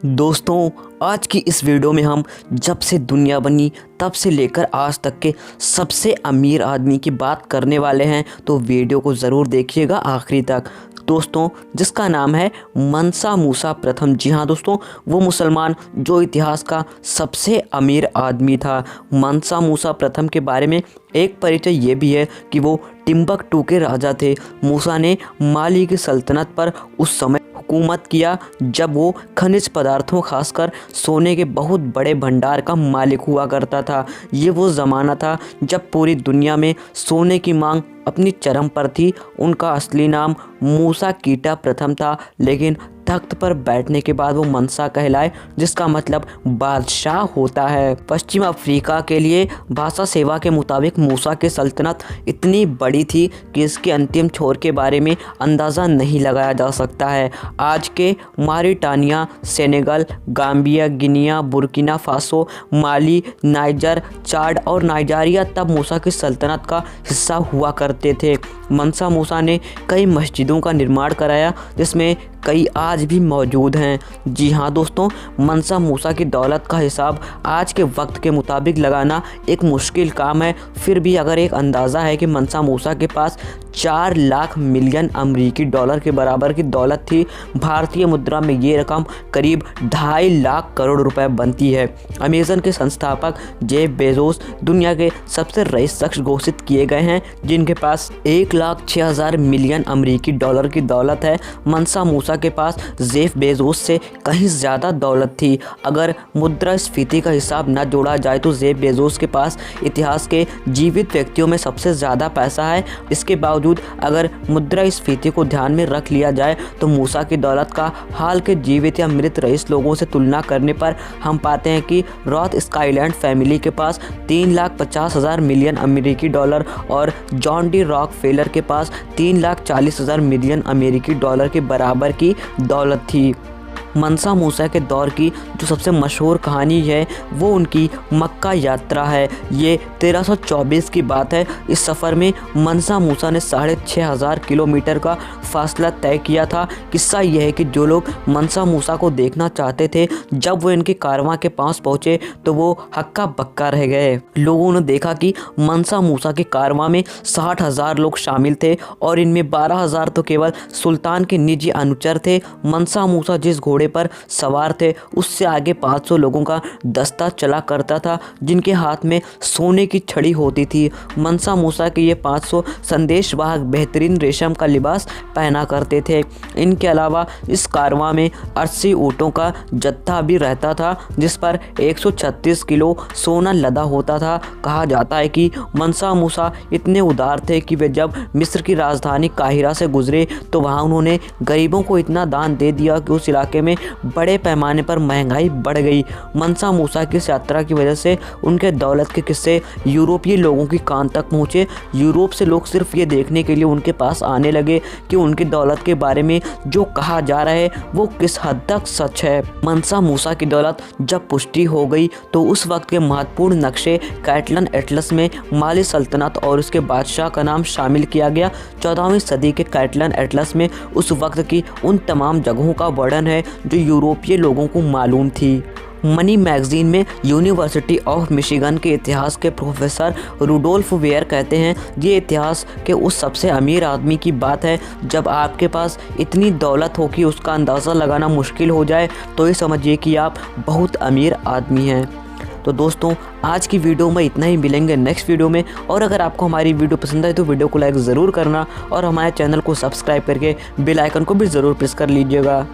दोस्तों, आज की इस वीडियो में हम जब से दुनिया बनी तब से लेकर आज तक के सबसे अमीर आदमी की बात करने वाले हैं, तो वीडियो को ज़रूर देखिएगा आखिरी तक। दोस्तों, जिसका नाम है मंसा मूसा प्रथम। जी हाँ दोस्तों, वो मुसलमान जो इतिहास का सबसे अमीर आदमी था। मंसा मूसा प्रथम के बारे में एक परिचय ये भी है कि वो टिम्बकटू के राजा थे। मूसा ने माली की सल्तनत पर उस समय हुकूमत किया जब वो खनिज पदार्थों खासकर सोने के बहुत बड़े भंडार का मालिक हुआ करता था। ये वो ज़माना था जब पूरी दुनिया में सोने की मांग अपनी चरम पर थी। उनका असली नाम मूसा कीटा प्रथम था, लेकिन तख्त पर बैठने के बाद वो मंसा कहलाए, जिसका मतलब बादशाह होता है। पश्चिम अफ्रीका के लिए भाषा सेवा के मुताबिक मूसा की सल्तनत इतनी बड़ी थी कि इसके अंतिम छोर के बारे में अंदाज़ा नहीं लगाया जा सकता है। आज के Mauritania, Senegal, Gambia, Guinea, Burkina Faso, Mali, Niger, Chad और नाइजीरिया तब मूसा की सल्तनत का हिस्सा हुआ करते थे। मंसा मूसा ने कई मस्जिदों का निर्माण कराया, जिसमें कई आज भी मौजूद हैं। जी हाँ दोस्तों, मंसा मूसा की दौलत का हिसाब आज के वक्त के मुताबिक लगाना एक मुश्किल काम है। फिर भी अगर एक अंदाज़ा है कि मंसा मूसा के पास 4 लाख मिलियन अमरीकी डॉलर के बराबर की दौलत थी। भारतीय मुद्रा में ये रकम करीब 2.5 लाख करोड़ रुपए बनती है। अमेज़न के संस्थापक जेफ बेजोस दुनिया के सबसे रईस शख्स घोषित किए गए हैं, जिनके पास 1,06,000 मिलियन अमरीकी डॉलर की दौलत है। मंसा मूसा के पास जेफ बेजोस से कहीं ज़्यादा दौलत थी। अगर मुद्रास्फीति का हिसाब न जोड़ा जाए तो जेफ बेजोस के पास इतिहास के जीवित व्यक्तियों में सबसे ज़्यादा पैसा है। इसके बावजूद अगर मुद्रास्फीति को ध्यान में रख लिया जाए तो मूसा की दौलत का हाल के जीवित या मृत रईस लोगों से तुलना करने पर हम पाते हैं कि रॉथ स्काईलैंड फैमिली के पास 3,50,000 मिलियन अमेरिकी डॉलर और जॉन डी रॉकफेलर के पास 3,40,000 मिलियन अमेरिकी डॉलर के बराबर की दौलत थी। मंसा मूसा के दौर की जो सबसे मशहूर कहानी है वो उनकी मक्का यात्रा है। ये 1324 की बात है। इस सफ़र में मंसा मूसा ने 6,500 किलोमीटर का फासला तय किया था। किस्सा यह है कि जो लोग मंसा मूसा को देखना चाहते थे, जब वो इनके कारवां के पास पहुँचे तो वो हक्का बक्का रह गए। लोगों ने देखा कि मंसा मूसा के कारवां में 60,000 लोग शामिल थे और इनमें 12,000 तो केवल सुल्तान के निजी अनुचर थे। मंसा मूसा जिस घोड़े पर सवार थे उससे आगे 500 लोगों का दस्ता चला करता था, जिनके हाथ में सोने की छड़ी होती थी। मंसा मूसा के ये 500 संदेशवाहक बेहतरीन रेशम का लिबास पहना करते थे। इनके अलावा इस कारवां में 80 ऊँटों का जत्था भी रहता था, जिस पर 136 किलो सोना लदा होता था। कहा जाता है कि मंसा मूसा इतने उदार थे कि वे जब मिस्र की राजधानी काहिरा से गुजरे तो वहाँ उन्होंने गरीबों को इतना दान दे दिया कि उस इलाके में बड़े पैमाने पर महंगाई बढ़ गई। मंसा मूसा की इस यात्रा की वजह से उनके दौलत के किस्से यूरोपीय लोगों की कान तक पहुँचे। यूरोप से लोग सिर्फ ये देखने के लिए उनके पास आने लगे कि उनकी दौलत के बारे में जो कहा जा रहा है वो किस हद तक सच है। मंसा मूसा की दौलत जब पुष्टि हो गई तो उस वक्त के महत्वपूर्ण नक्शे कैटलन एटलस में माली सल्तनत और उसके बादशाह का नाम शामिल किया गया। 14वीं सदी के कैटलन एटलस में उस वक्त की उन तमाम जगहों का वर्णन है जो यूरोपीय लोगों को मालूम थी। मनी मैगजीन में यूनिवर्सिटी ऑफ मिशिगन के इतिहास के प्रोफेसर रुडोल्फ वेयर कहते हैं, ये इतिहास के उस सबसे अमीर आदमी की बात है। जब आपके पास इतनी दौलत हो कि उसका अंदाज़ा लगाना मुश्किल हो जाए तो ये समझिए कि आप बहुत अमीर आदमी हैं। तो दोस्तों, आज की वीडियो में इतना ही। मिलेंगे नेक्स्ट वीडियो में। और अगर आपको हमारी वीडियो पसंद आए तो वीडियो को लाइक ज़रूर करना और हमारे चैनल को सब्सक्राइब करके बेल आइकन को भी ज़रूर प्रेस कर लीजिएगा।